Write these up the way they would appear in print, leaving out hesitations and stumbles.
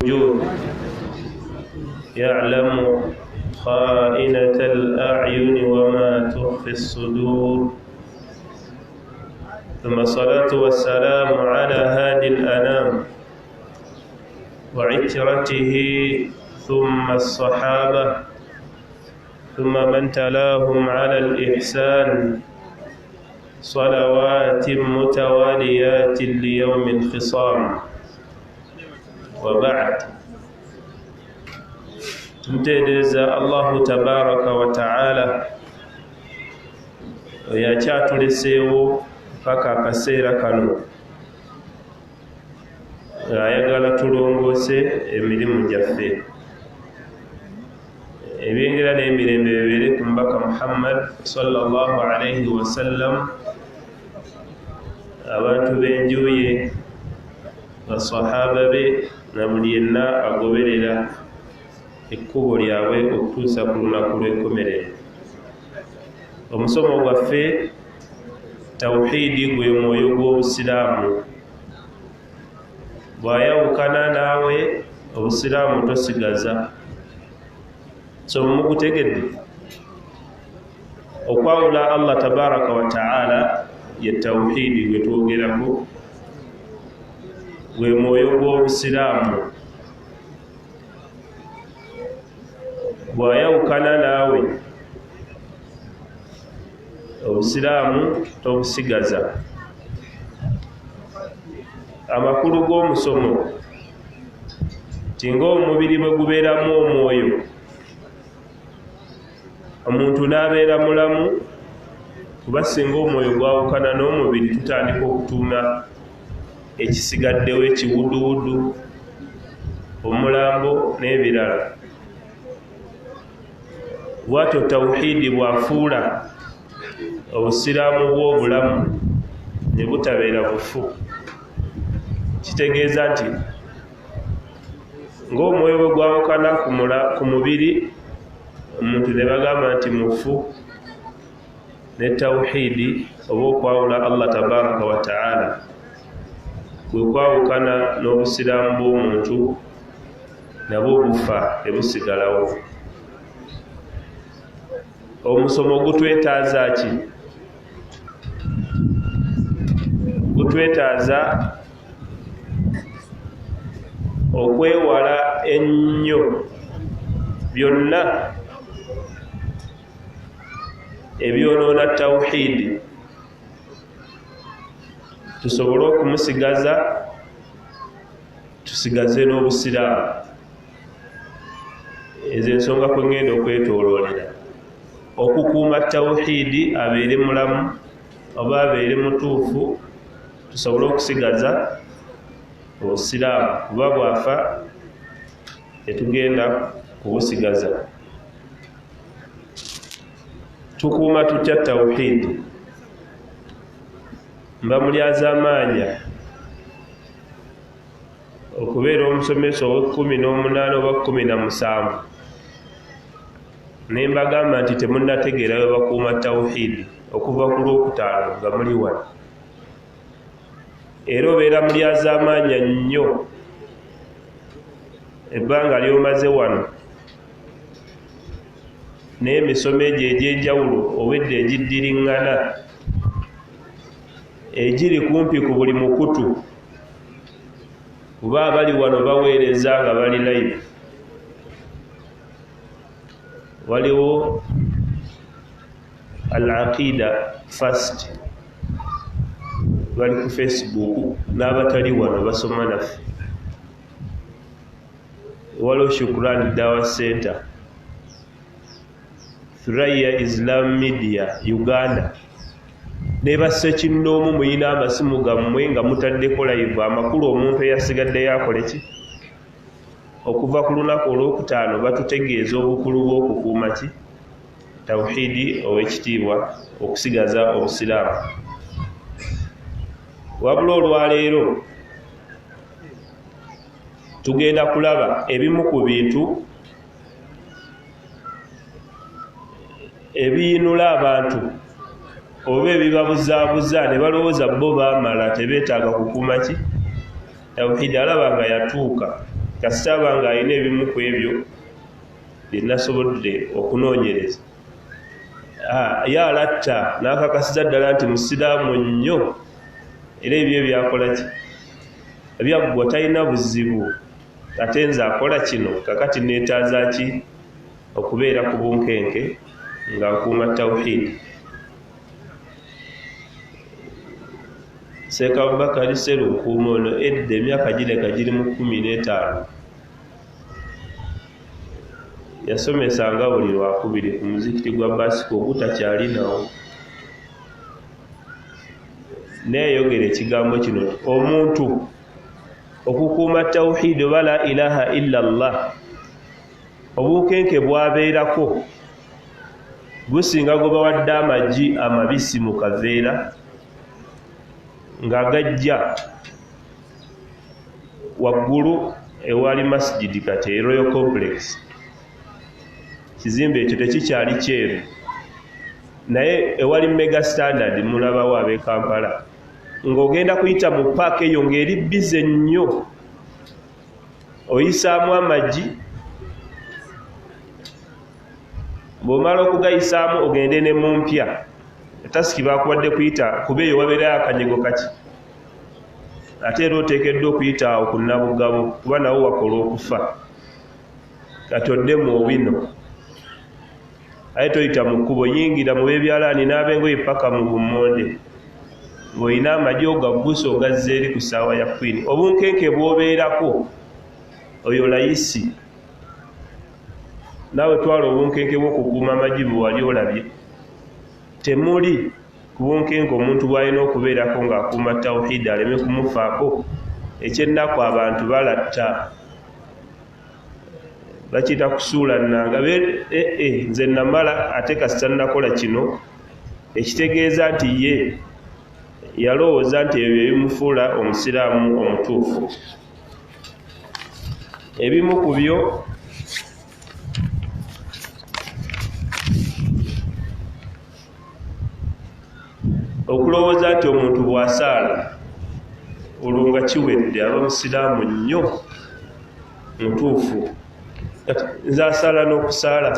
الوجود يعلم خائنة الأعين وما تخفي الصدور ثم الصلاة والسلام على هادي الأنام وعترته ثم الصحابة ثم من تلاهم على الإحسان صلوات متواليات ليوم الخصام وبعد. Tumteereza Allahu tabaraka wa taala yakyatuleseewo paka akaseera kano ayagala tulongoose emirimu gyaffe ebyengera n'emirembe bibeere ku mubaka Muhammad sallallahu alayhi wasallam, abantu b'enjuye, basahaba be na buli yenna agoberera ekkubo lyabwe okutuusa ku lunaku lw'enkomerero. Omusomo gwaffe tawhiidi gwe mwoyo gw'obusiraamu. Bw'ayawukana naawe obusiraamu tosigaza. So mugutegedde okwawula Allah tabaraka wa taala ye tawhiidi gwe twogerako, gwe mwoyo gw'obusiraamu. Bw'ayawukana naawe obusiraamu tobusigaza. Amakulu g'omusomo ti ng'omubiri bwe gubeeramu omwoyo, omuntu n'abeera mulamu, kuba singa omwoyo gwawukana n'omubiri tutandika okutuuma ekisigaddewo ekiwuduwudu, omulambo n'ebirala. Bw'atyo tawhiidi bw'afuula obusiraamu bw'obulamu ne butabeera bufu, kitegeeza nti ng'omwoyo bwe gwawukana ku mubiri, omuntu ne bagamba nti mufu. Ne tawhiidi oba okwawula Allah tabaraka wa taala kwe kwawukana n'obusiraamu bw'omuntu, nabwo bufa tebusigalawo. Omusomo gutwetaaza ki? Gutwetaaza okwewala ennyo byonna ebyonoona tawhiidi, tusobole okumusigaza, tusigaze n'obusiraamu. Ezo ensonga kwe ngenda okwetooloolera. Okukuuma tawhiidi abeere mulamu oba abeere mutuufu, tusobole okusigaza obusiraamu, kuba bwafa tetugenda kubusigaza. Tukuuma tutya tawhiidi? Mba mulyazaamaanya okubeera omusomesa ow'18 oba 17 ne mbagamba nti temunnategeera bwe bakuuma tawhiidi okuva ku Lwokutaano nga muli wano. Era obeera mulyazaamaanya nnyo ebbanga ly'omaze wano n'emisomo egyo egy'enjawulo obwedde egiddiriŋŋana egiri kumpi ku buli mukutu, kuba abali wano baweereza nga bali live. Waliwo al-Aqida First bali ku Facebook, n'abatali wano basoma naffe. Waliwo Shukran Dawa Center, Thuraya Islam Media Uganda. Ne bassekinnoomu muyina amasimu gammwe nga mutaddeko live amakulu omuntu eyasigadde yakole ki? Okuva ku lunaku olwokutaano batutegeeza obukulu bw'okukuuma ki? Tawhiidi ow'ekitiibwa, okusigaza obusiraamu. Wabula olwaleero tugenda kulaba ebimu ku bintu ebiyinula abantu oba ebibabuzaabuza ne balowooza bo baamala tebeetaaga kukuuma ki? Tawhiidi alaba nga yatuuka kasitaba nga alina ebimu ku ebyo byenasobodde okunoonyereza ye alatta n'akakasiza ddala nti musiraamu nnyo era ebyo byakola ki ebyaggwa talina buzibu ate nze akola kino kakati neetaaza ki okubeera ku bunkenke nga nkuuma tawhidi. Sheikh Abubakar Seru nkuuma ono edda emyaka gireka giri mu 15 yasomesanga buli lwakubiri ku muzikiti gwa basiko ogutakyalinawo neyayogera ekigambo kino omuntu okukuuma tawhidi oba la ilaha illa Allah obunkenke bwabeerako businga goba wadde amagi amabisi mu kaveera ng'agajja waggulu ewali masjidi kati Royal Complex. Kizimbe ekyo tekikyali kyeru naye ewali Mega Standard mulabawo ab'e Kampala ng'ogenda kuyita mu paaka eyo ng'eri bize nnyo oyisaamu amagi bw'omala okugayisaamu ogende ne mu mpya tasiki bakuwadde kuyita kuba eyo wabeerayo akanyego kaki ate era oteekeddwa okuyita awo ku Nabugabo kuba nawo wakola okufa kati oddemu owino aye toyita mu kkubo yingira mu bebyalaani n'abengoye paka mu bummonde ng'olina amagi ogaggusa ogazza eri ku ssaawa ya kwini obunkenke bw'obeerako oyo layisi naawe twala obunkenke bw'okukuuma amagi bwe wali olabye temuli ku bunkenke omuntu bw'alina okubeerako ng'akuuma tawhidi aleme kumufaako ekyennaku abantu balatta bakiyita kusuula nnanga nze namala ate kasita nakola kino ekitegeeza nti ye yalowooza nti ebyo ebimufuula omusiraamu omutuufu. Ebimu ku byo okulowooza nti omuntu bw'asaala olwo nga kiwedde aba musiraamu nnyo mutuufu. Nze asaala n'okusaala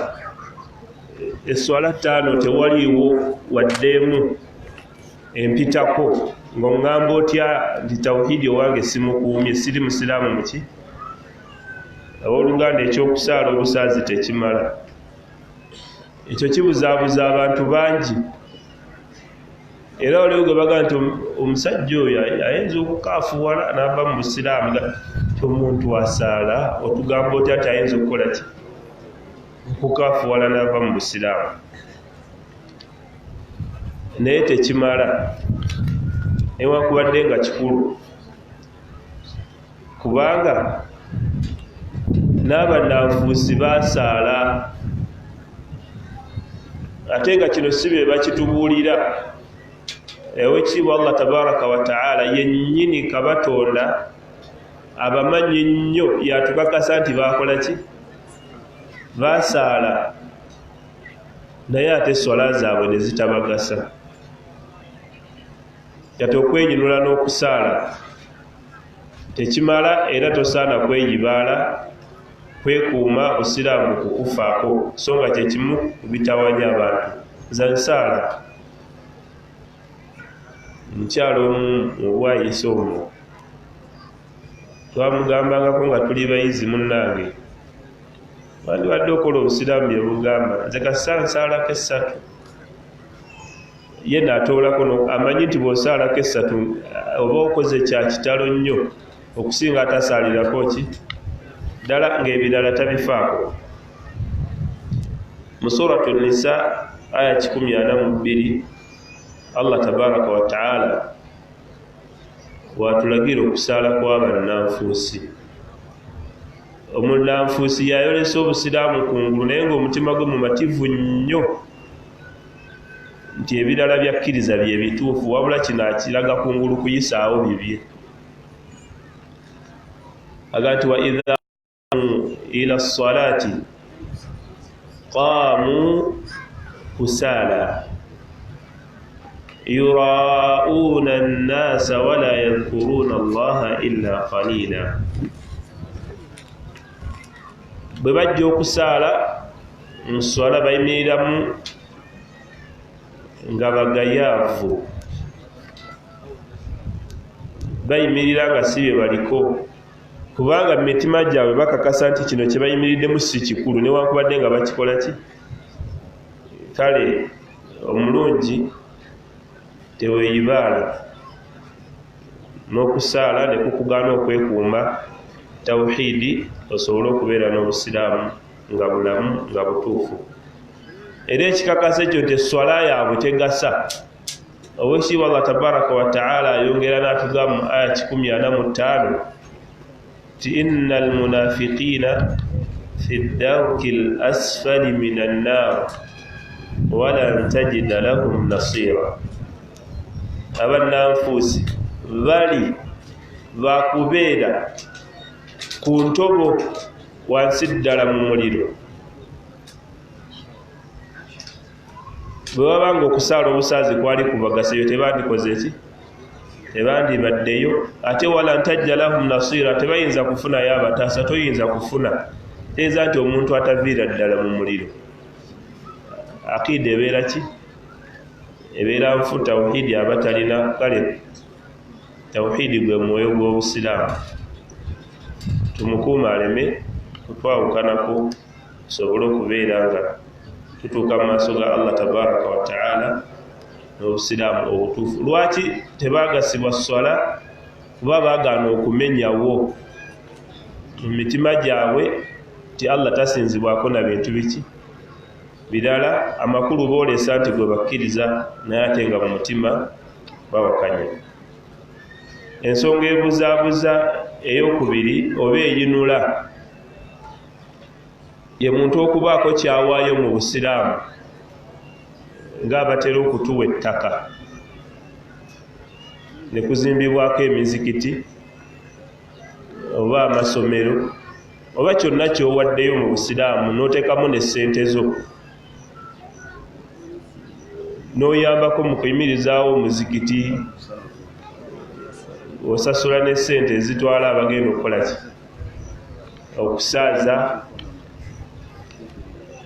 esswala 5 tewaliiwo waddeemu empitako ng'oŋŋamba otya nti tawhidi owange simukuumye siri musiraamu muki abooluganda ekyokusaala obusaazi tekimala. Ekyo kibuzaabuza abantu bangi era waliwo gwe baga nti omusajja oyo ayinza okukaafuwala n'ava mu busiraamu omuntu asaala otugamba otya ati ayinza okukola ki okukaafuwala n'ava mu busiraamu naye tekimala newankubadde nga kikulu kubanga n'abannanfuusi basaala ate nga kino si be bakitubuulira. Eweekitiibwa Allah tabaraka wa taala yennyini kabatonda abamanyi nnyo yatukakasa nti bakola ki basaala naye ate swala zaabwe ne zitabagasa. Kati okwenyinula n'okusaala tekimala era tosaana kweyibaala kwekuuma busiraamu kukufaako so nga kyekimu kubitawanya abantu. Zansaala mukyalo omu mu bwayise omwo twamugambangako nga tuli bayizi munnange wandibadde okola obusiraamu bye bugamba nze kasansaalako 3 ye naatoolako amanyi nti bw'osaalako 3 oba okoze kya kitalo nnyo okusinga atasaalirako ki ddala ng'ebirala tabifaako. Mu suratu Nisa aya 142 Allah tabaraka wa taala watulagira okusaala kw'abannanfuusi. Omunnanfuusi yayolesa obusiraamu kungulu naye ng'omutima gwe mumativu nnyo nti ebirala byakkiriza bye bituufu wabula kino akiraga kungulu kuyisaawo bibye. Aga nti wa idha ila ssalati qaamu kusaala yuraa'uuna an-naasa wala yadhkuruuna Allaha illa qaliila. bwe bajja okusaala mu swala bayimiriramu nga bagayaavu, bayimirira nga si bye baliko, kubanga mu mitima gyabwe bakakasa nti kino kye bayimiriddemu si kikulu newankubadde nga bakikola ki. Kale omulungi teweeyibaala n'okusaala ne kukugaana okwekuuma tawhiidi osobole okubeera n'obusiraamu nga bulamu nga butuufu. Era ekikakasa ekyo nti eswala yaabwe tegasa. Obwekitiibwa Allah tabaraka wa taala ayongera n'atugamba mu aya 45 ti innal munafiqiina fi ddarki al-asfali min an-naar walan tajida lahum nasira. Abannanfuusi bali bakubeera ku ntobo wansi ddala mu muliro. Bwe wabanga okusaala obusaazi kwali kubagaseyo tebandikoze ki? Tebandibaddeyo. Ate wala ntajja lahum nasira, tebayinza kufunayo abataasa, toyinza kufuna. Tegeeza nti omuntu ataviira ddala mu muliro. Akiida ebeera ki? Ebeera nfu tawhiidi abatalina. Kale tawhiidi gwe mwoyo gw'obusiraamu. Tumukuuma aleme kutwawukanako, tusobole okubeera nga tutuuka mu maaso ga Allah tabaraka wa taala n'obusiraamu obutuufu. Lwaki tebagasibwa swala? Kuba baagaana okumenyawo mu mitima gyabwe ti Allah tasinzibwako na bintu biki birala. Amakulu boolesa nti gwe bakkiriza naye ate nga mu mutima bawakanya. Ensonga ebuzaabuza ey'okubiri oba eyinula ye muntu okubaako kyawaayo mu busiraamu ng'abatera okutuwa ettaka ne kuzimbibwako emizikiti oba amasomero oba kyonna ky'owaddeyo mu busiraamu n'oteekamu n'essente zo n'oyambako mu kuyimirizaawo omuzikiti, osasula n'essente ezitwala abagenda okukola ki? Okusaaza.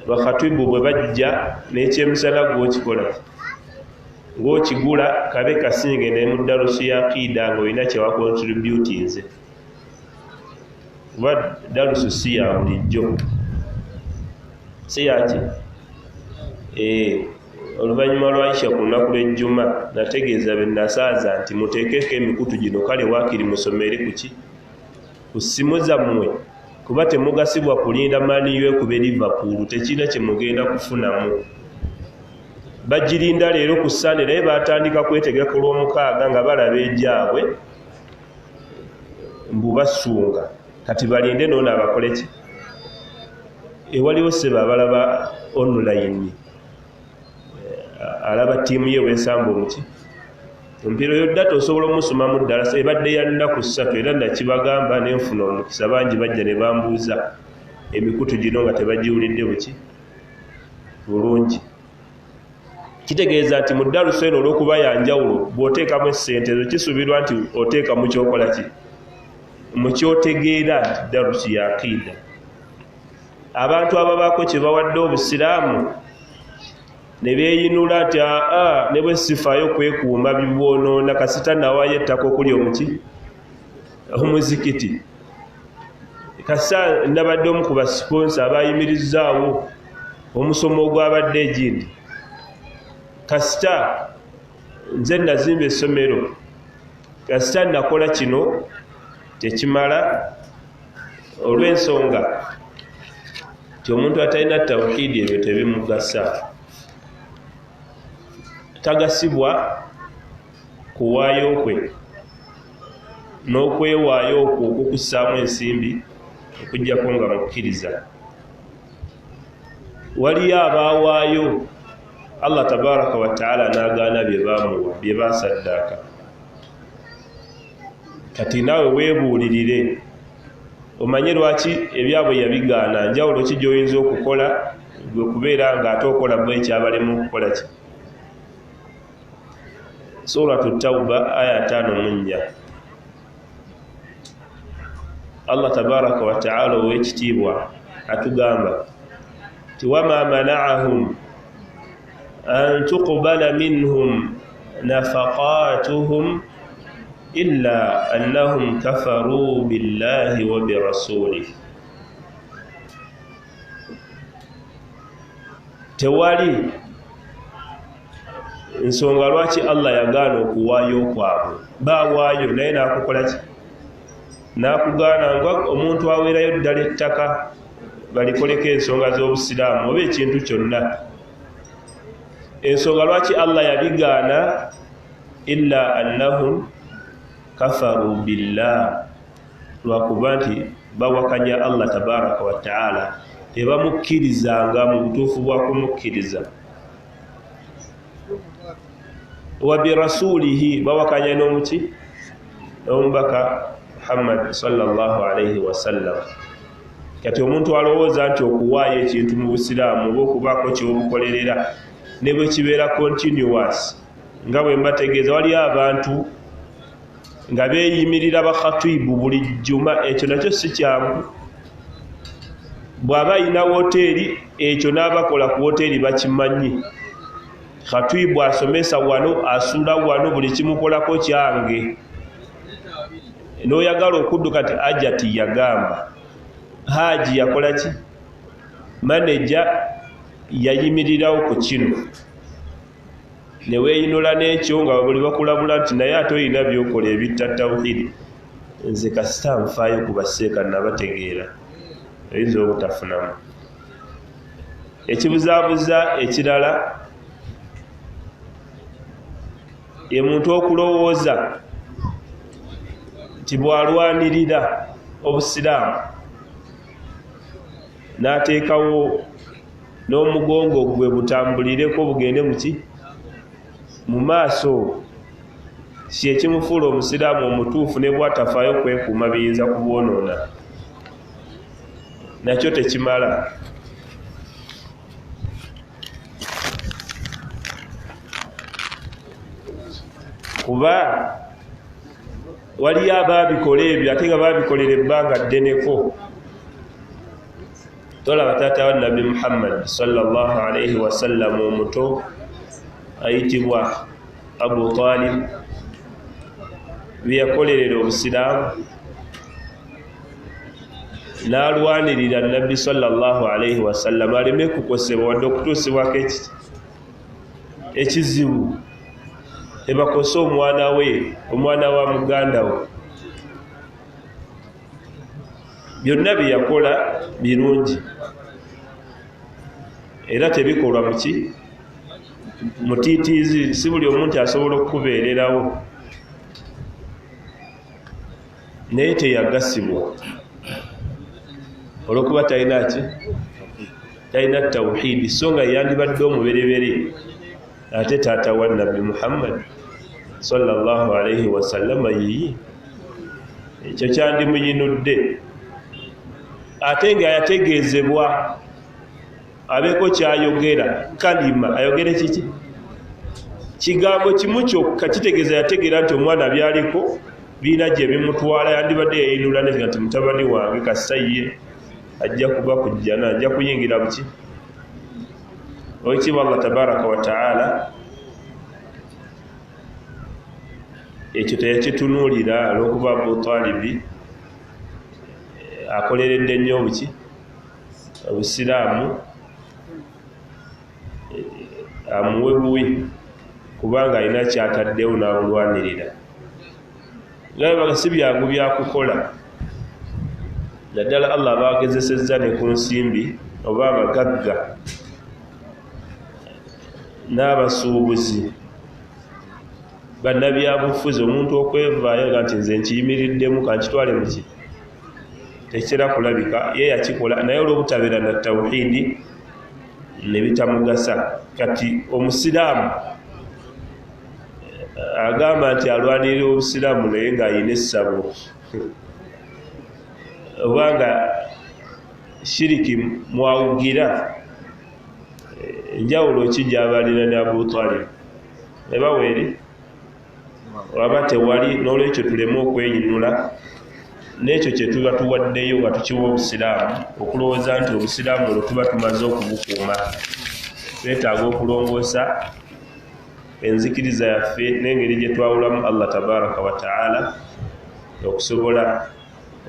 Bakhatwibu bwe bajja n'ekyemisana gw'okikola ng'okigula kabe kasinge ne mu darusu ya akiida ng'olina kye wakontributinze. Kuba darusu si ya bulijjo, si yaki? Oluvannyuma lwa Aisha ku lunaku lw'ejjuma nategeeza be nasaaza nti muteekeko emikutu gino kale waakiri musomere ku ki? Ku ssimu zammwe, kuba temugasibwa kulinda maniyo ekube Liverpool, tekirina kye mugenda kufunamu. Bagirinda leero ku Sunday naye batandika kwetegeka olw'omukaaga nga balaba ejaabwe mbu basunga, kati balinde noono abakole ki? Ewaliwo sebe abalaba online, alaba ttiimu ye weesamba omuki omupiira oyo data osobola omusomamu ddala ebadde ya nnaku 3 era nakibagamba nenfuna omukisa. Bangi bajja ne bambuuza emikutu gino nga tebagiwulidde buki bulungi. Kitegeeza nti mu daluso eno olw'okuba yanjawulo bw'oteekamu essente ezo kisuubirwa nti oteeka mu kyokola ki? Mu kyotegeera nti dalusi ya akiida. Abantu ababaako kye bawadde obusiraamu ne beeyinula nti ne bwe sifaayo kwekuuma bibwonoona kasita nawaayo ettaka okuli omuki? Omuzikiti. Kasa nabadde omu ku basiponsa abayimirizaawo omusomo ogwabadde egindi. Kasita nze nazimba essomero, kasita nakola kino tekimala olw'ensonga ti omuntu atalina tawhiidi ebyo tebimugasa. Tagasibwa kuwaayo kwe n'okwewaayo okwo okukussaamu ensimbi okuggyako nga mukkiriza. Waliyo abaawaayo Allah tabaraka wa taala n'agaana bye baamuwa, bye baasaddaaka. Kati naawe weebuulirire omanye lwaki ebyabwe yabigaana. Njawulo ki gy'oyinza okukola gwe kubeera ng'ate okola bwe ekyabalemu okukola ki? Suratu Tauba aya 5. Allah tabaraka wa taala ow'ekitiibwa atugamba wama mana'ahum an tuqbala minhum nafaqatuhum illa annahum kafaru billahi wa birasulihi. Tewali nsonga lwaki Allah yagaana okuwaayo kwabwe. Bawaayo naye nakukola ki? Nakugaana nga omuntu aweerayo ddala ettaka balikoleko ensonga z'obusiraamu oba ekintu kyonna. Ensonga lwaki Allah yabigaana? Illa annahum kafaru billah, lwakuba nti bawakanya Allah tabaraka wa ta'ala, tebamukkirizanga mu butuufu bwa kumukkiriza. Wa birasulihi, bawakanya n'omuki? N'omubaka Muhammad sallallahu alayhi wa sallam. Kati omuntu alowooza nti okuwaayo ekintu mu busiraamu oba okubaako kyobukolerera ne bwe kibeera continuous, nga bwe mbategeeza waliyo abantu nga beeyimirira bakhatibu buli jjuma, ekyo nakyo si kyangu. Bw'aba ayina woteeri, ekyo n'abakola ku woteeri bakimanyi. Khatibu asomesa wano, asula wano, buli kimukolako kyange. N'oyagala okudduka ti Ajati yagamba, Haji yakola ki? Manager yayimirirawo ku kino. Ne weeyinula n'ekyo nga buli bakulabula nti naye ate olina byokola ebitta tawhidi. Nze kasita nfaayo ku baseeka nabategeera, oyinza obutafunamu. Ekibuzaabuza ekirala ye muntu okulowooza nti bw'alwanirira obusiraamu n'ateekawo n'omugongo gwe butambulireko bugende muki mu maaso, si ekimufuula omusiraamu omutuufu ne bw'atafaayo kwekuuma biyinza kubwonoona. Nakyo tekimala. Kuba waliyo abaabikola ebyo ate nga baabikolera ebbanga ddeneko. Tolaba taata wa Nabi Muhammad sallallahu alayhi wa sallam omuto ayitibwa Abu Talib, bye yakolerera obusiraamu, n'alwanirira Nabbi sallallahu alayhi wa sallam aleme kukosebwa wadde okutuusibwako ekizibu, ebakose omwana we, omwana wa muganda we. Byonna bye yakola birungi era tebikolwa muki? Mutiitiizi. Si buli omuntu asobola okukubeererawo, naye teyagasibwa olw'okuba talina ki? Talina tawhidi, so nga yandibadde omuberebere. Ate taata wa Nabi Muhammad sallallahu alayhi wa sallam yiyi, ekyo kyandimuyinudde. Ate nga yategeezebwa abeeko kyayogera, kalima ayogere kiki? Kigambo kimu kyokka kitegeeza yategeera nti omwana byaliko biina gye bimutwala, yandibadde yayinula ne nti mutabani wange kassa ye ajja kuba kujjana, ajja kuyingira buki? Oweekitiibwa Allah tabaraka wa ta'ala ekyo teyakitunuulira, olw'okuba Abu Talibi akoleredde nnyo obuki? Obusiraamu amuwe buwi, kubanga alina kyataddewo n'abulwanirira. Nga si byangu byakukola, naddala Allah abagezesezza ne ku nsimbi oba abagagga n'abasuubuzi, bannabyabufuzi, omuntu okwevaayo nga nti nze nkiyimiriddemu kankitwale muki? Tekitera kulabika. Ye yakikola naye olw'obutabeera na tawhidi ne bitamugasa. Kati omusiraamu agamba nti alwanirira obusiraamu naye ng'ayina essabo obanga shiriki mwawugira, enjawulo ki gy'abalina ne Abu Talib? Ebaweeri waba tewali, n'olwekyo tuleme okweyinula n'ekyo kye tuba tuwaddeyo nga tukiwa obusiraamu okulowooza nti obusiraamu olwo tuba tumaze okubukuuma. Twetaaga okulongoosa enzikiriza yaffe n'engeri gye twawulamu Allah tabaraka wa taala okusobola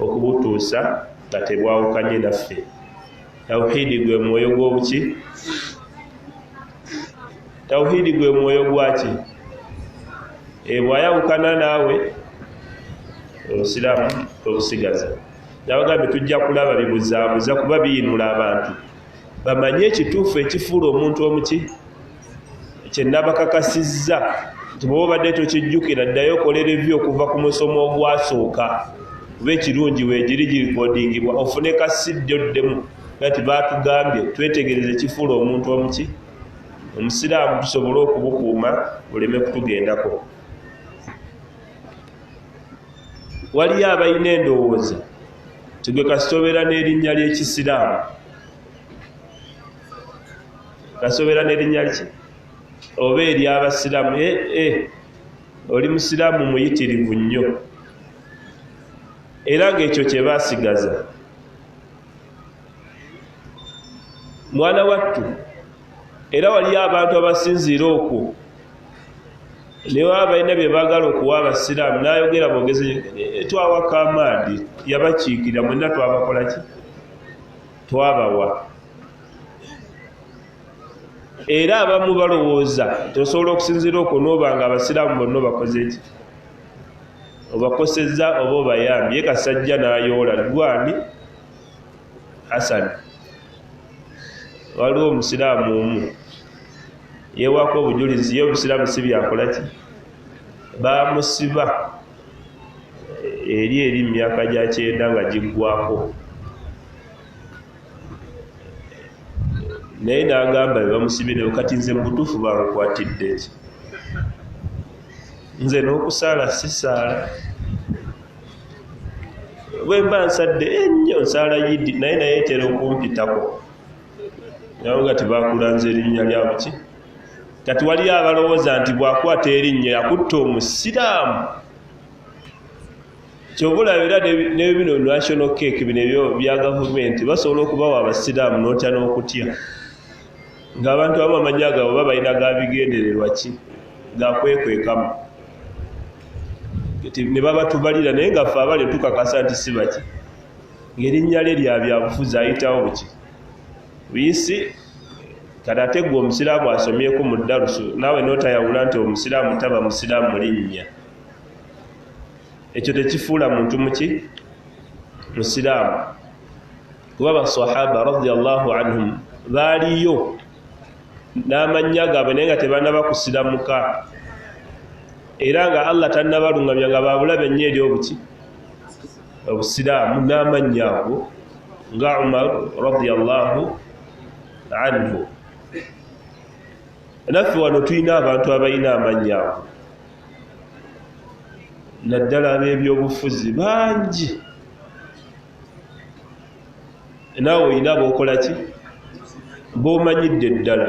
okubutuusa nga tebwawukanye naffe. Tawhidi gwe mwoyo gw'obuki? Tawhidi gwe mwoyo gwaki? Bw'ayawukana naawe obusiraamu obusigaza. Nabagambye tujja kulaba bibuzaabuza kuba biyinula abantu bamanye ekituufu ekifuula omuntu omuki kye nabakakasizza nti bw'oba obadde tokijjukira ddayo okolera ebyo okuva ku musomo ogwasooka kuba ekirungi weegiri girikodingibwa ofune kasidde oddemu nti baatugambye twetegereze ekifuula omuntu omuki omusiraamu tusobole okubukuuma buleme kutugendako. Waliyo abalina endowooza tigwe kasobera n'erinnya ly'ekisiraamu kasobera n'erinnya ki oba ery'abasiraamu oli musiraamu muyitirivu nnyo era ng'ekyo kye baasigaza. Mwana wattu era waliyo abantu abasinziira okwo ne baba balina bye baagala okuwa abasiraamu n'ayogera bwogezi twawa Kamaadi yabakiikira mwenna twabakola ki twabawa. Era abamu balowooza tosobola okusinziira okwo n'oba nga abasiraamu bonna bakoze ki obakosezza oba obayambye. Ye Kasajja n'ayoola gwani Hassan waliwo omusiraamu omu yeewako obujulizi ye obusiraamu si byakola ki baamusiba eri myaka gya 9 nga giggwako naye n'agamba bebamusibire kati nze mubutuufu bankwatidde ki nze n'okusaala sisaala bwe mba nsadde ennyo nsaala yidi naye nayeetera okumpitako nawoga tibakulanze erinnya lyabuki. Kati waliyo abalowooza nti bwakwata erinnya yakutta omusiraamu kyobulabira ne bino national cake bino ebyo bya gavumenti basobola okubawa abasiraamu n'otya n'okutya ng'abantu abamu amanya gaabo baba balina gabigendererwa ki gakwekwekamu ne babatubalira naye nga ffe abali tukakasa nti si baki ng'erinnya lye lya byabufuzi ayitawo buki buyisi. Kati ate gwe omusiraamu asomyeko mu ddalusu naawe n'otayawula nti omusiraamu taba musiraamu linnya ekyo tekifuula muntu muki musiraamu. Kuba basahaba radiyallahu anhum baaliyo n'amannya gaabwe naye nga tebanaba kusiramuka era nga Allah tannabalungamya nga babulabe nnyo eri obuki obusiraamu n'amannya ago nga Umar radiyallahu anhu. Naffe wano tulina abantu abalina amannya ago naddala ab'ebyobufuzi bangi naawe olina b'okola ki b'omanyidde ddala.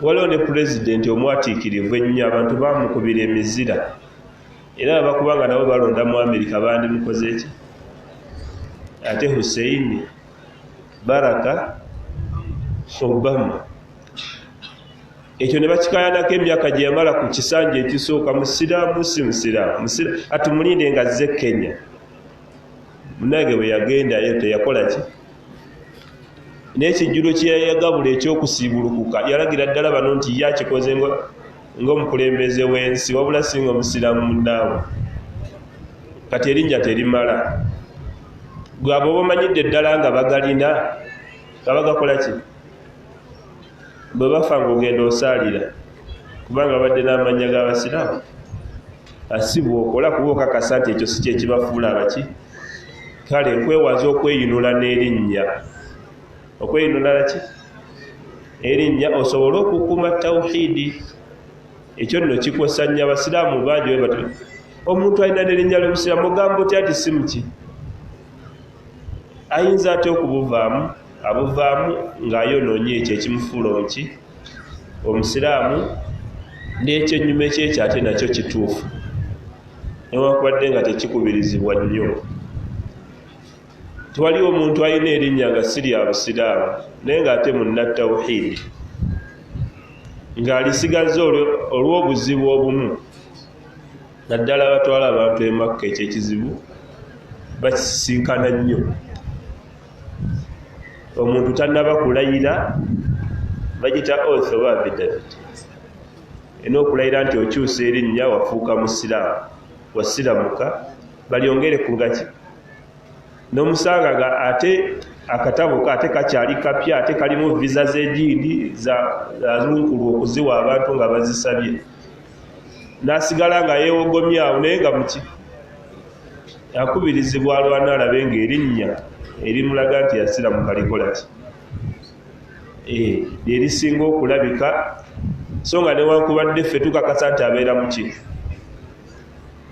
Waliwo ne pulezidenti omwatiikirivu ennyo abantu bamukubira emizira era abakubanga nabo balonda mu Amerika bandimukoze ki ate Hussein Baraka Obama ekyo ne bakikayanako emyaka gye yamala ku kisanja ekisooka musiraamu si musiraamu atumulinde nga azze Kenya munange bwe yagendayo teyakola ki n'ekijjulo kye yagabula ekyokusiibulukuka yalagira ddala bano nti yakikoze ng'omukulembeze w'ensi wabula singa omusiraamu munnaawe kati erinnya terimala gwabo bamanyidde ddala nga bagalina kabagakola ki bwe bafa ng'ogenda osaalira kubanga badde n'amannya g'abasiraamu asibwa okola kuba okakasa nti ekyo si kye kibafuula abaki. Kale nkwewaza okweyinula n'erinnya okweyinula ki erinnya osobole okukuuma tawhidi. Ekyo nno kikosa nnyo abasiraamu bangi bwe bati omuntu alina n'erinnya ly'obusiraamu ogamba otya ati si muki ayinza ate okubuvaamu abuvaamu ng'ayonoonye ekyo ekimufuula omuki omusiraamu n'ekyennyuma ekyekyo ate nakyo kituufu. newankubadde nga tekikubirizibwa nnyo. Tewaliwo omuntu alina erinnya nga si lya busiraamu naye ng'ate munna tawhiidi ng'alisigaza olw'obuzibu obumu, naddala abatwala abantu e Makka ekyekizibu bakisinkana nnyo. Omuntu tannaba kulayira bagita oath oba affidavit, era okulayira nti okyusa erinnya wafuuka musiraamu, wasiramuka, balyongere ku ngaki n'omusanga nga ate akatabo ate kakyali kapya, ate kalimu visa z'egiidi zalunkulu okuziwa abantu nga bazisabye, n'asigala nga yeewogomyawo naye nga muki akubirizibwa alwana alabe ng'erinnya erimulaga nti yasiramuka likola ki lyerisinga okulabika, so nga newankubadde ffe tukakasa nti abeera muki.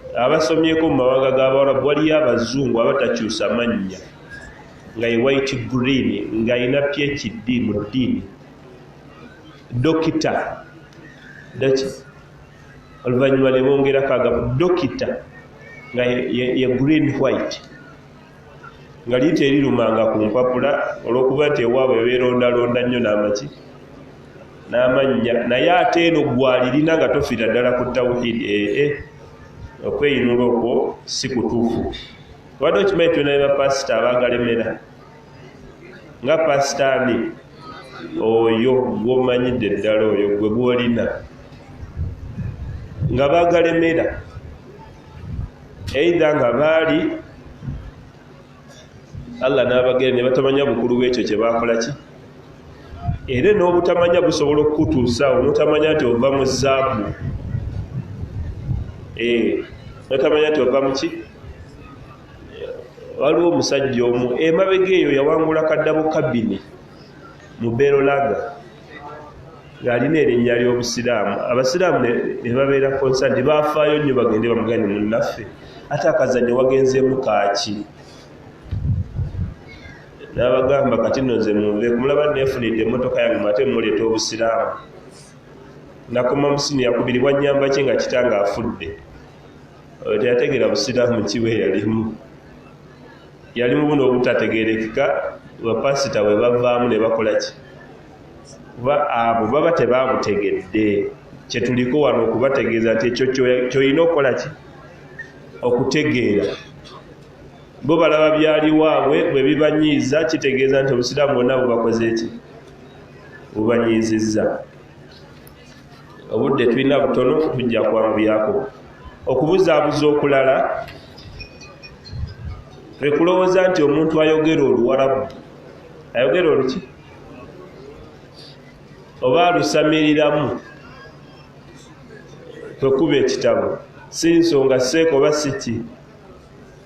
Abasomyeko mu mawanga g'Abawarabu waliyo abazungu abatakyusa mannya nga ye white green ng'ayina PhD mu ddiini, dokita oluvannyuma ne bongerako dokita nga ye green white nga liyita erirumanga ku mpapula olw'okuba nti ewaabwe beerondalonda nnyo n'amannya, naye ate eno gwalirina nga tofiira ddala ku tawhiidi. Okweyinula okwo si kutuufu. Wadde okimanyi tulina ne bapasita abagalemera nga pasitaani oyo gw'omanyidde ddala oyo gwe gwolina nga bagalemera eitha nga baali Allah n'abagere ne batamanya bukulu bw'ekyo kye baakola ki, era n'obutamanya busobola okukutuusaawo n'otamanya nti ova mu zaabu, notamanya nti ova muki. Waliwo omusajja omu emabega eyo yawangula kaddabo kabini mu Berolaga ng'alina erinnya ly'obusiraamu. Abasiraamu ne babeera konsa nti baafaayo nnyo bagende bamugane munnaffe ate akazannyo wagenzeemu kaaki. N'abagamba kati nno nze munve kumulaba neefunidde emmotoka yange ate muleeta obusiraamu. Nakoma musini yakubiribwa nnyamba ki nga kitange afudde. Teyategeera busiraamu kiwe yalimu buno obutategeerekeka bapasita bwe bavaamu ne bakola ki, kuba abo baba tebabutegedde. Kye tuliko wano okubategeeza nti ekyo ky'olina okukola ki, okutegeera. Bo balaba byali waabwe bwe bibanyiiza, kitegeeza nti obusiraamu bwonna bubakoze ki, bubanyiizizza. Obudde tulina butono, tujja kwanguyaako. Okubuzaabuza okulala kwe kulowooza nti omuntu ayogera Oluwarabu ayogera oluki oba alusamiriramu kwe kuba ekitabo, si nsonga seeko oba siki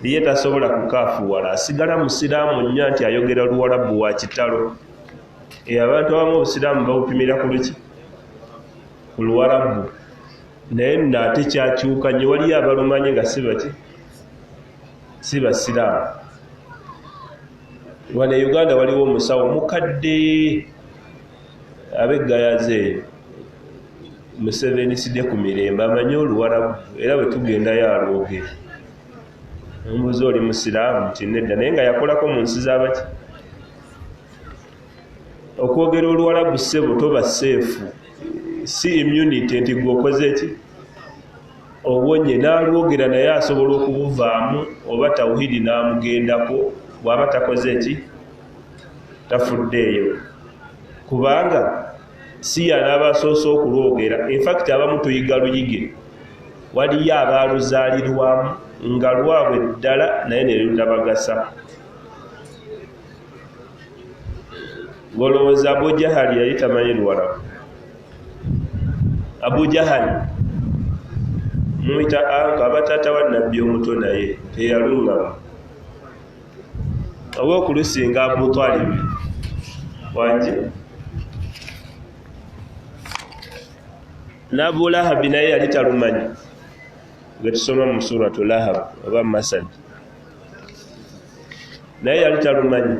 liye tasobola kukaafuwala, asigala musiraamu nnyo nti ayogera Oluwarabu wa kitalo. Abantu abamu obusiraamu babupimira ku luki, ku Luwarabu, naye nno ate kyakyuka nnyo. Waliyo abalumanye nga si basiraamu. Wano e Uganda waliwo omusawo mukadde ab'eggayaza eyo, Museveni sidde ku mirembe, amanyi Oluwarabu era bwe tugendayo alwogera. Omubuuza oli musiraamu nti nedda, naye nga yakolako mu nsi z'abaki. Okwogera Oluwarabu ssebo toba seefu, si immunity nti gweokoze ki, obwonye n'alwogera naye asobola okubuvaamu oba tawhidi n'amugendako bw'aba takoze ki, tafuddeeyo, kubanga si yanaaba asoose okulwogera. Infact abamu tuyiga luyige, waliyo abaaluzaalirwamu nga lwabwe ddala naye ne lutabagasa. Ng'olowooza Abu Jahali yali tamanyi Luwarabu. Abu Jahali muyita anka abataata wa nabbi omuto naye teyalungamu oba okulusinga Abu Talib wanje. N'Abu Lahabi naye yali talumanyi, gwe tusoma mu suratu Lahab oba Masad, naye yali talumanyi.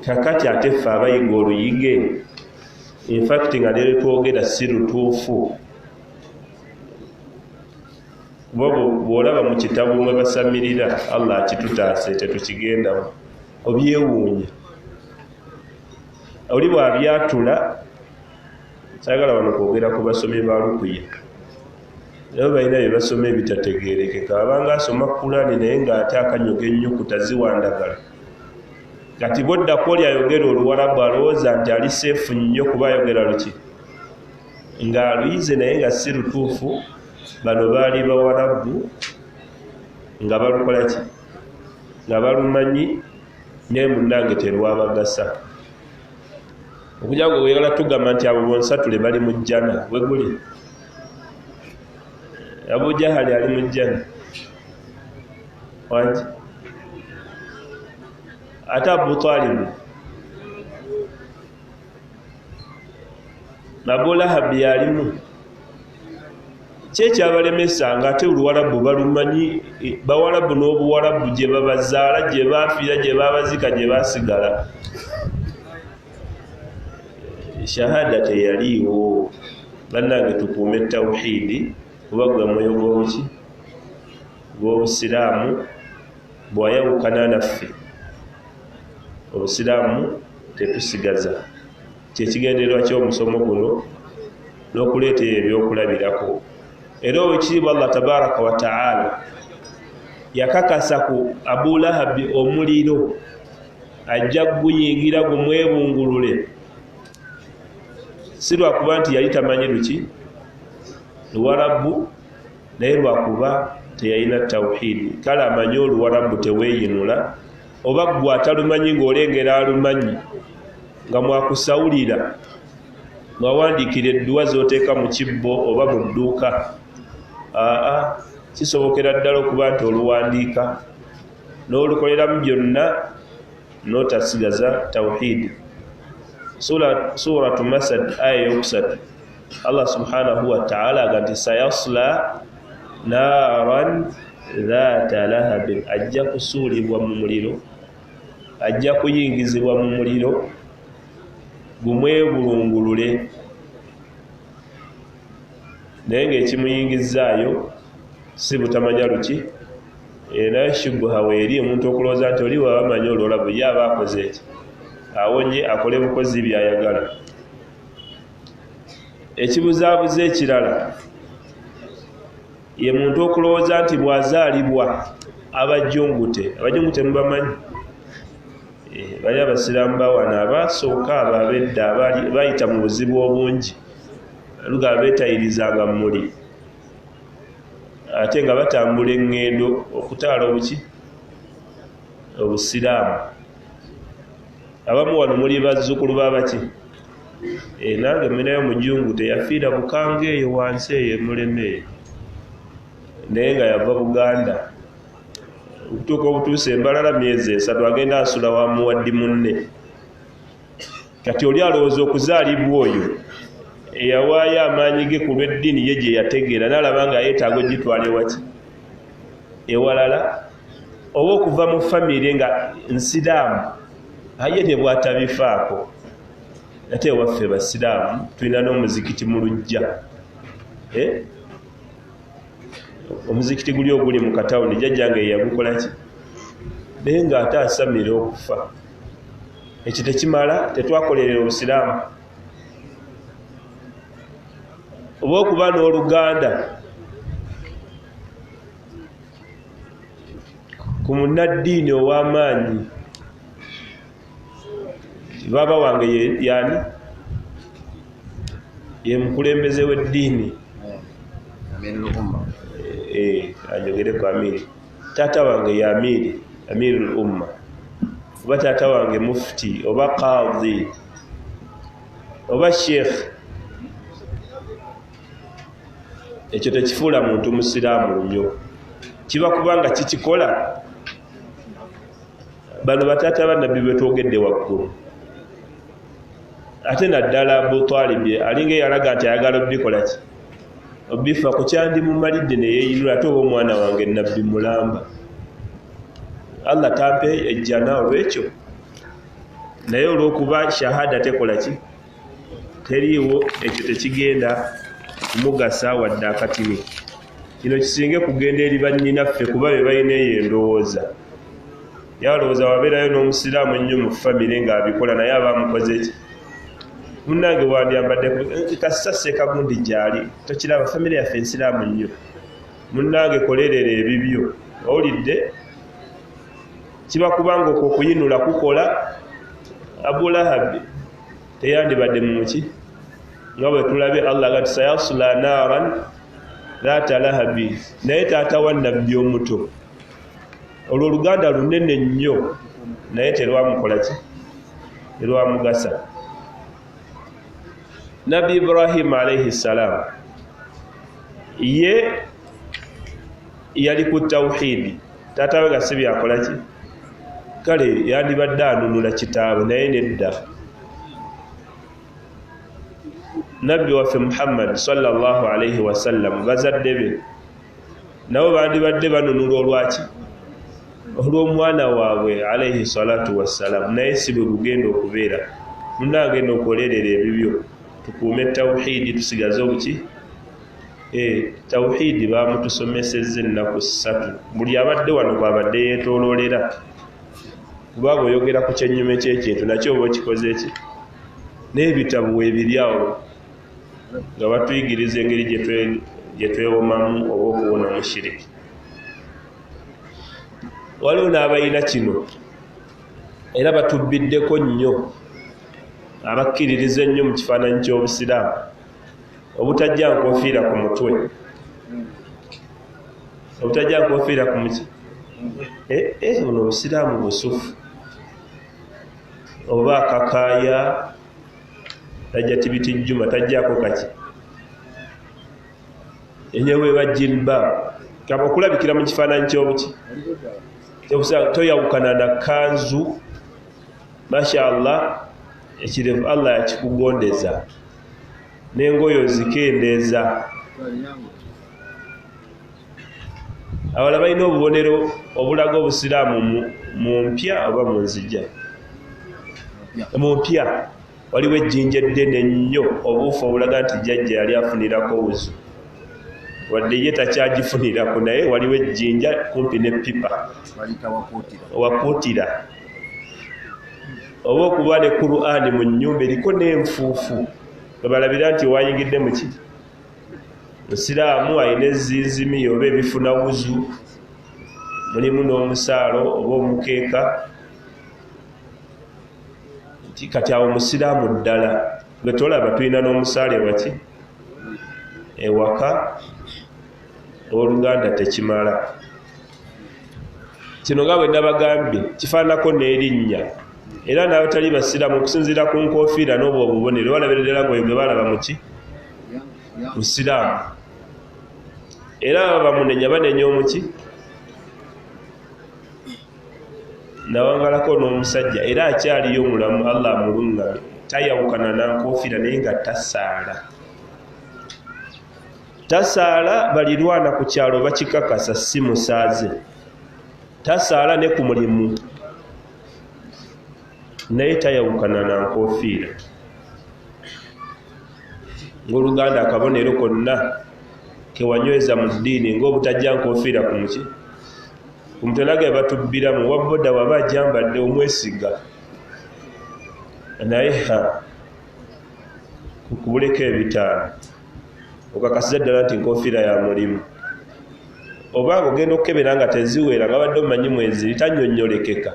Kakati ate ffe abayiga oluyige, infact nga lero twogera si lutuufu. bw'olaba mu kitabu mwe basamirira Allah kitutaase tetukigendamu obyewuunya oli bw'abyatula saagala wano kwogera ku basomi ba Rukuya nabo balina bye basoma ebitategeerekeka abanga asoma Kurani naye ng'ate akanyoga ennyukuta ziwandagala kati bw'oddako oli ayogera Oluwarabu alowooza nti ali seefu nnyo kuba ayogera luki ng'aluyize naye nga si lutuufu bano baali Bawarabu nga balukola ki nga balumanyi naye munnange terwabagasa okujja gwe weeyagala tugamba nti abo bonsatule bali mu jjana bwe guli Abu Jahali ali mu jjana wangi ate Abu Talib Abu Lahab yalimu kyekyabalemesa nga ate Oluwarabu balumanyi Bawarabu n'Obuwarabu gye babazaala gye baafiira gye baabazika gye baasigala shahada teyaliiwo bannange tukuume tawhidi kuba gwe mwoyo gw'Obusiraamu bw'ayawukana naffe Obusiraamu tetusigaza kyekigendererwa ky'omusomo guno n'okuleeta ebyokulabirako era owekitiibwa Allah tabaraka wa ta'ala yakakasa ku Abu Lahabi omuliro ajja guyingira gumwebungulule si lwakuba nti yali tamanyi luki Luwarabu naye lwakuba teyalina tawhidi kale amanyi Oluwarabu teweeyinula oba gwe atalumanyi ng'olengera alumanyi nga mwakusawulira mwawandiikira edduwa z'oteeka mu kibbo oba mu dduuka kisobokera ddala okuba nti oluwandiika n'olukoleramu byonna n'otasigaza tawhidi suratu Masad aya yokusatu Allah subhanahu wa ta'ala agati sayasla naran dhata lahabin ajja kusuulibwa mu muliro ajja kuyingizibwa mu muliro gumwebulungulule naye ng'ekimuyingizaayo si butamanya luki naye shubuha weeri omuntu okulowooza nti oli waba amanyi Oluwarabu ye aba akoze eki awonye akole bukozi byayagala ekibuzaabuza ekirala ye muntu okulowooza nti bw'azaalibwa abajungute mubamanyi bali Abasiraamu bawana abasooka ababedda bayita mu buzibu obungi luga beetayirizanga muli ate nga batambula eŋŋendo okutaala Obusiraamu abamu wano muli bazzukulu babaki nange mmenayo mujungute yafiira bukanga eyo wansi eyo emuleme naye nga yava Buganda okutuuka obutuusa embalala myezi 3 agenda asula wa muwaddi munne kati oli alowooza okuzaalibwa oyo eyawaayo amaanyi ge ku lw'eddiini ye gye yategeera n'alaba nga yeetaaga ogitwala ewaki ewalala oba okuva mu famire nga nsiraamu aye ne bw'atabifaako ate ewaffe Basiraamu tulina n'omuzikiti mu luggya omuzikiti guli oguli mu katawuni jjajjange yagukola ki naye ng'ate asamira okufa ekyo tekimala tetwakolerera Obusiraamu oba okuba n'Oluganda ku munnaddiini ow'amaanyi baba wange yani ye mukulembeze w'eddiini anyogere ku amiri taata wange ye amirul umma oba taata wange mufti oba qadhi oba sheikh ekyo tekifuula muntu musiraamu nnyo kiba kubanga kikikola bano bataata bannabbi betwogedde waggulu ate naddala Abu Talib alinga yalaga nti ayagala obikola ki obifa ku kyandimumalidde ne yeeyinula ate oba omwana wange nabbi mulamba Allah tampe ejjana olw'ekyo naye olw'okuba shahada tekola ki teriiwo ekyo tekigenda kumugasa wadde akatini kino kisinge kugenda eri bannyinaffe kuba be balina eyo endowooza yalowooza wabeerayo n'omusiraamu ennyo mu famire ng'abikola naye abamukoze ki munnange wandyambadde kasase kagundi gyali tokiraba famire yaffe ensiraamu nnyo munnange kolerera ebibyo owulidde kiba kubanga okwo okuyinula kukola Abulahabi teyandibadde mu muki nga bwe tulabye Allah gati sayasula naaran zaata lahabi naye taata wa nabbi omuto olwo oluganda lunene nnyo naye terwamukola ki terwamugasa Nabi Ibrahim alayhi salam ye yali ku tawhidi taata we gasi byakola ki kale yandibadde anunula kitaabe naye nedda Nabbi waffe Muhammad sallallahu alayhi wasallam bazadde be nabo bandibadde banunula olwaki olw'omwana waabwe alayhi salatu wassalam naye si bwe bugenda okubeera munnange n'okolerera ebibyo tukuume tawhidi tusigaze obuki tawhidi bamutusomesezza ennaku 3 buli abadde wano kwabadde yeetooloolera kuba bw'oyogera ku kyennyume ky'ekintu nakyo oba okikoze ki n'ebitabu weebiryawo nga batuyigiriza engeri gye twewomamu oba okuwona mushiriki waliwo n'abalina kino era batubbiddeko nnyo abakkiririza ennyo mu kifaananyi ky'obusiraamu obutajja nkofiira ku mutwe obutajja nkofiira ku muki buno obusiraamu busufu oba akakaaya tajja tibitijjuma tajjaako kaki enyewe bajjilba kaba okulabikira mu kifaananyi ky'obuki toyawukana na kanzu mashallah ekirevu Allah yakikugondeza n'engoye ozikendeeza abala balina obubonero obulaga obusiraamu mu mpya oba mu nzija mu mpya waliwo ejjinja eddene ennyo obuufu obulaga nti jjajja yali afunirako wuzu wadde ye takyagifunirako naye waliwo ejjinja kumpi n'eppipa wakuutira oba okuba ne Qur'ani mu nnyumba eriko n'enfuufu webalabira nti wayingidde mu ki musiraamu alina ezinzimi oba ebifuna wuzu mulimu n'omusaalo oba omukeeka nti kati awo musiraamu ddala gwe tolaba tulina n'omusaale waki ewaka oluganda tekimala kino nga bwe nabagambye kifaanako n'erinnya era n'abatali basiraamu okusinziira ku nkofiira n'obwo obubonero balaberera gwe balaba muki musiraamu era bamunenya banenya omuki nawangalako n'omusajja era akyaliyo omulamu Allah amulungamye tayawukana na nkofiira naye nga tasaala balirwana ku kyalo bakikakasa si musaaze tasaala ne ku mulimu naye tayawukana na nkofiira ng'oluganda akabonero konna kewanyweza mu ddiini ng'obutajja nkofiira ku muki ku mutwe nage batubbiramu wabboda waba ajambadde omwesiga naye kubuleko ebitaano okakasiza ddala nti nkofiira ya mulimu obanga ogenda okukebera nga teziwera nga badde omumanyi mweziri tanyonyolekeka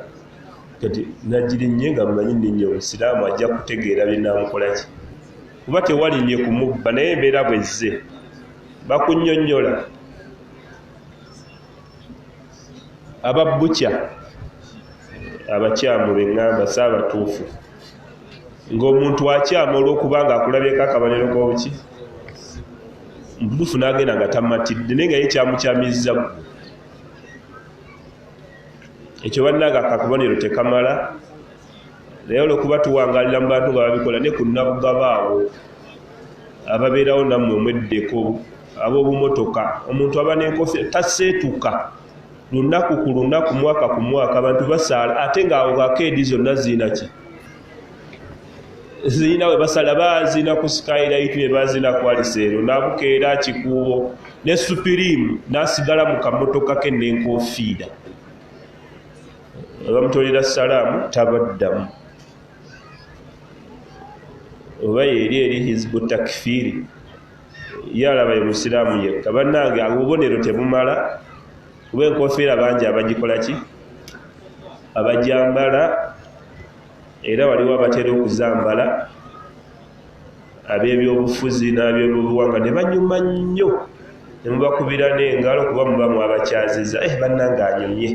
kati nagirinnye nga mumanyi nninnya omusiraamu ajja kutegeera binamukolaki kuba tewalinnye kumubba naye embeera bwezze bakunnyonnyola ababukya abakyamu beŋŋamba saabatuufu ng'omuntu akyama olw'okubanga akulabyeko akabaniro k'obuki mutuufu n'agenda nga tamatidde naye nga ye kyamukyamizza ekyo bannanga akakubonero tekamala naye olw'okuba tuwangalira mu bantu nga babikola ne ku nnabugabaawo ababeerawo nammwe mweddeko ab'obumotoka omuntu aba n'enkofiira taseetuka lunaku ku lunaku mwaka ku mwaka abantu basaala ate ng'awo akeedi zonna ziina ki zina we basala bazina ku skylight we bazina ku aliseero nabukeera kikuubo ne supirimu nasigala mu kamotoka ke n'enkofiira bamutolera salaamu tabaddamu oba eri hizbu takfiri yalaba ye musiraamu yekka bannange obubonero tebumala kuba enkofiira bangi abagikola ki abajambala era waliwo abatera okuzambala ab'ebyobufuzi n'ab'ebyobuwanga ne banyuma nnyo ne mubakubira n'engalo kuba mubamu abakyaziza bannange anyumye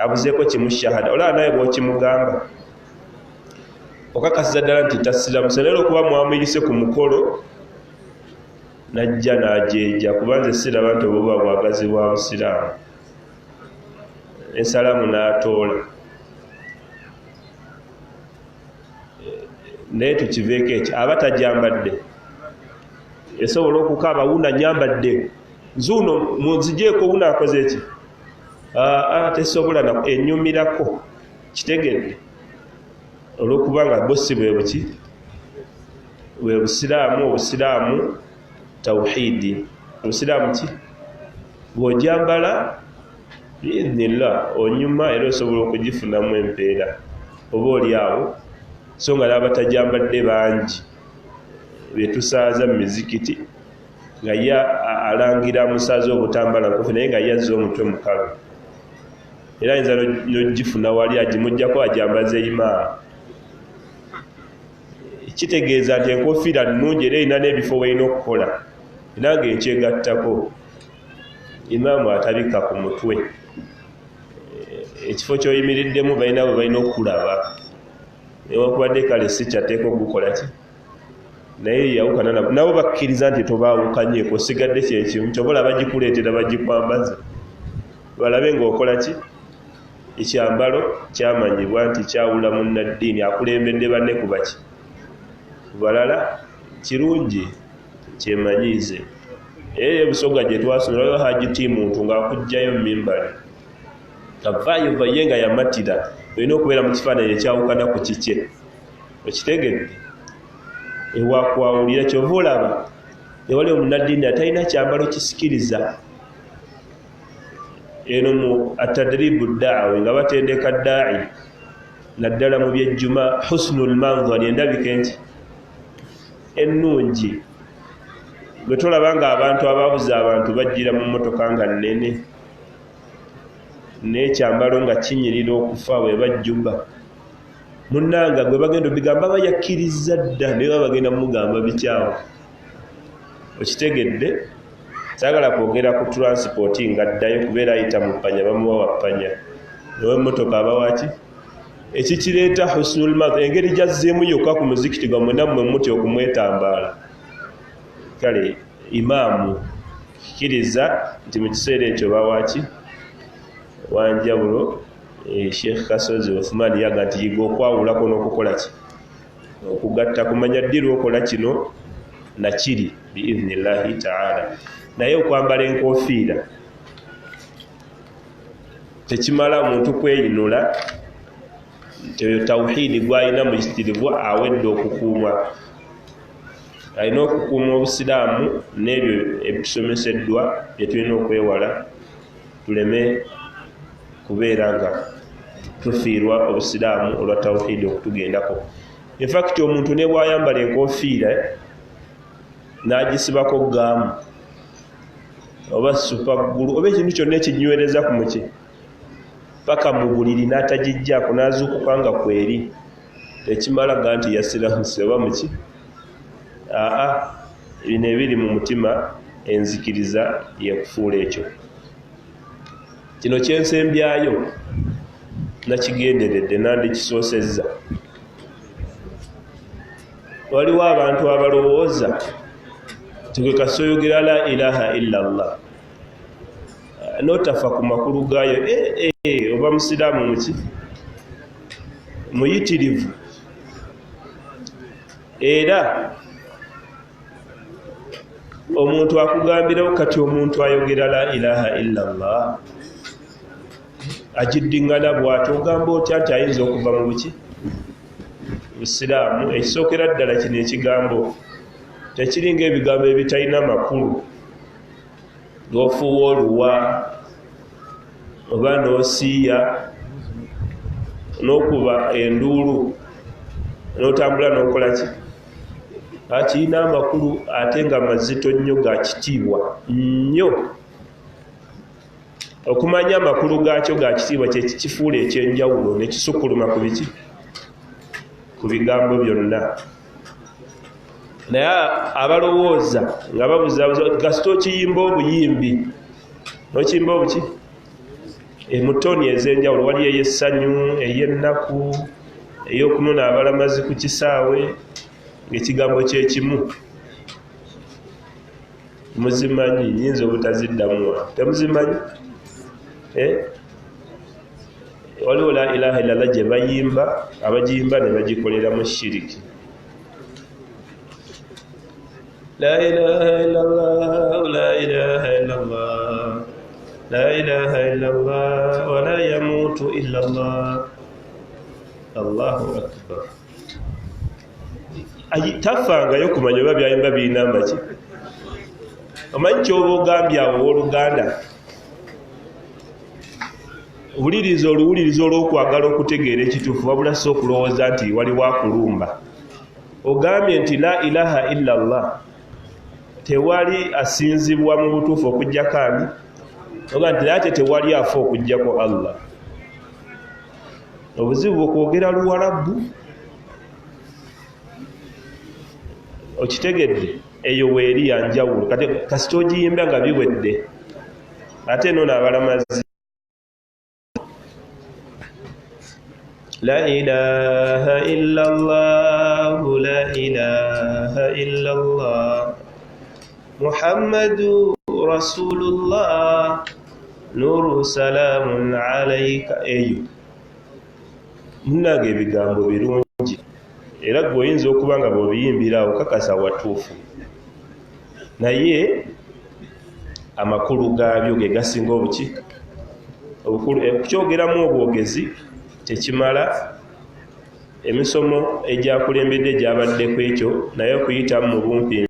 abuzeeko kimu shahada olaba nawe bw'okimugamba okakasiza ddala nti tasiramusa naye okuba mwamuyirise ku mukolo najja n'ajeeja kubanze siraba nti obuba bwagazi bwa busiraamu ensalaamu n'atoola naye tukiveeko ekyo aba tajambadde esobola okukaaba wuna nyambadde nzuuno munzijeeko wuna akoze eki tesobola enyumirako kitegedde olwokubanga bosi bwe buki bwe busiraamu obusiraamu tawhidi obusiraamu ki bw'ojambala biidhnillah onyuma era osobola okugifunamu empeera oba oli awo so nga n'abatajambadde bangi betusaaza mu mizikiti nga ye alangira musaaza obutambala nkofi naye nga yazza omutwe mukalu era ayinza n'ogifuna wali agimuggyako ajambaze imaamu kitegeeza nti enkofiira nnungi era erina n'ebifo weerina okukola era ng'ekyegattako imaamu atabika ku mutwe ekifo ky'oyimiriddemu balina bwe balina okulaba newakubadde kale si kyateeka okukola ki naye yawukana nabo bakkiriza nti tobaawukanyeeko osigadde kyekimu kyobola bagikuleetera bagikwambaza balabe ng'okola ki ekyambalo kyamanyibwa nti kyawula munnaddiini akulembedde banne kuba ki balala kirungi kyemanyiize era ebusoga gye twasomerayo hajiti muntu ng'akugjayo mu mimbali avaayo vaye nga yamatira olina okubeera mu kifaananyi ekyawukana ku kikye okitegedde ewakwawulira kyova olaba ewali omunnaddiini atalina kyambalo kisikiriza eno mu atadribu daawi nga batendeka daayi naddala mu byejjuma husnul manzari endabika enti ennungi bwe tolaba nga abantu ababuze abantu bajjira mu mmotoka nga nnene n'ekyambalo nga kinyirira okufa bwe bajjuba munnanga gwe bagenda obigamba bayakkiriza dda naye baba bagenda mugamba bikyawo okitegedde saagala kwogera ku transport nga addayo kubeera ayita mu ppanya bamuwa wa ppanya newe emmotoka abawaki ekikireeta husnul math engeri gyazzeemu yokka ku muzikiti gwa mwenammwe muti okumwetambaala kale imaamu kikiriza nti mu kiseera ekyo bawaki wanjawulo Sheikh Kasozi Othman yaga nti yiga okwawulako n'okukola ki okugatta kumanya ddi lwokola kino nakiri biidhnillahi taala naye okwambala enkofiira tekimala omuntu kweyinula nti oyo tawhidi gwalina mu kitirivu awedde okukuumwa alina okukuuma obusiraamu n'ebyo ebitusomeseddwa bye tulina okwewala tuleme kubeera nga tufiirwa obusiraamu olwa tawhidi okutugendako infact omuntu ne bwayambala enkofiira n'agisibako gaamu oba supagulu oba ekintu kyonna ekinywereza ku muki paka mu buliri n'atagijjaako n'azuukuka nga kweri tekimala ga nti yasiramuse oba muki bino ebiri mu mutima enzikiriza yekufuula ekyo kino kyensembyayo nakigenderedde nandikisoosezza waliwo abantu abalowooza tugekasoyogera la ilaha illa allah notafa ku makulu gaayo oba musiraamu muki muyitirivu era omuntu akugambirawo kati omuntu ayogera la ilaha illa allah agiddingana bw'ati ogamba otya nti ayinza okuva mu buki Busiraamu ekisookera ddala kino ekigambo tekiringa ebigambo ebitalina makulu ng'ofuuwa oluwa oba n'osiiya n'okuba enduulu n'otambula n'okola ki kirina amakulu ate nga mazito nnyo ga kitiibwa nnyo. Okumanya amakulu gaakyo ga kitiibwa kye kikifuula ekyenjawulo ne kisukkuluma ku biki ku bigambo byonna. Naye abalowooza nga babuzaabuza kasita okiyimba obuyimbi n'okiyimba obuki mu ttoni ez'enjawulo waliyo ey'essanyu, ey'ennaku, ey'okunona abalamazi ku kisaawe ng'ekigambo kye kimu. Muzimanyi nyinza obutaziddamu temuzimanyi? Waliwo la ilaha illallah gye bayimba abagiyimba ne bagikoleramu shiriki. La ilaha illallah, la ilaha illallah, la ilaha illallah, wa la yamutu illallah. Allahu akbar. Tafangayo kumanya oba byayimba birina amaki. Omanyi kyoba ogambye awo owooluganda oluwuliriza olw'okwagala okutegeera ekituufu wabula si okulowooza nti waliwo akulumba. Ogambye nti la ilaha illallah, tewali asinzibwa mu butuufu okuggyako ani? Oga nti ate tewali afa okuggyako Allah. Obuzibu bwokwogera Luwarabu okitegedde, eyo weeri yanjawulo. Kati kasita ogiyimba nga biwedde ate nono abalamazi. La ilaha illallah, la ilaha illallah, Muhammadu Rasulullah, nuru salamun alayka. Eyo munnange ebigambo birungi era gwe oyinza okuba nga bw'obiyimbira okakasa watuufu, naye amakulu gaabyo ge gasinga obuki obukulu. Okukyogeramu obwogezi tekimala, emisomo egyakulembedde gyabaddeko ekyo naye okuyitamu mu bumpi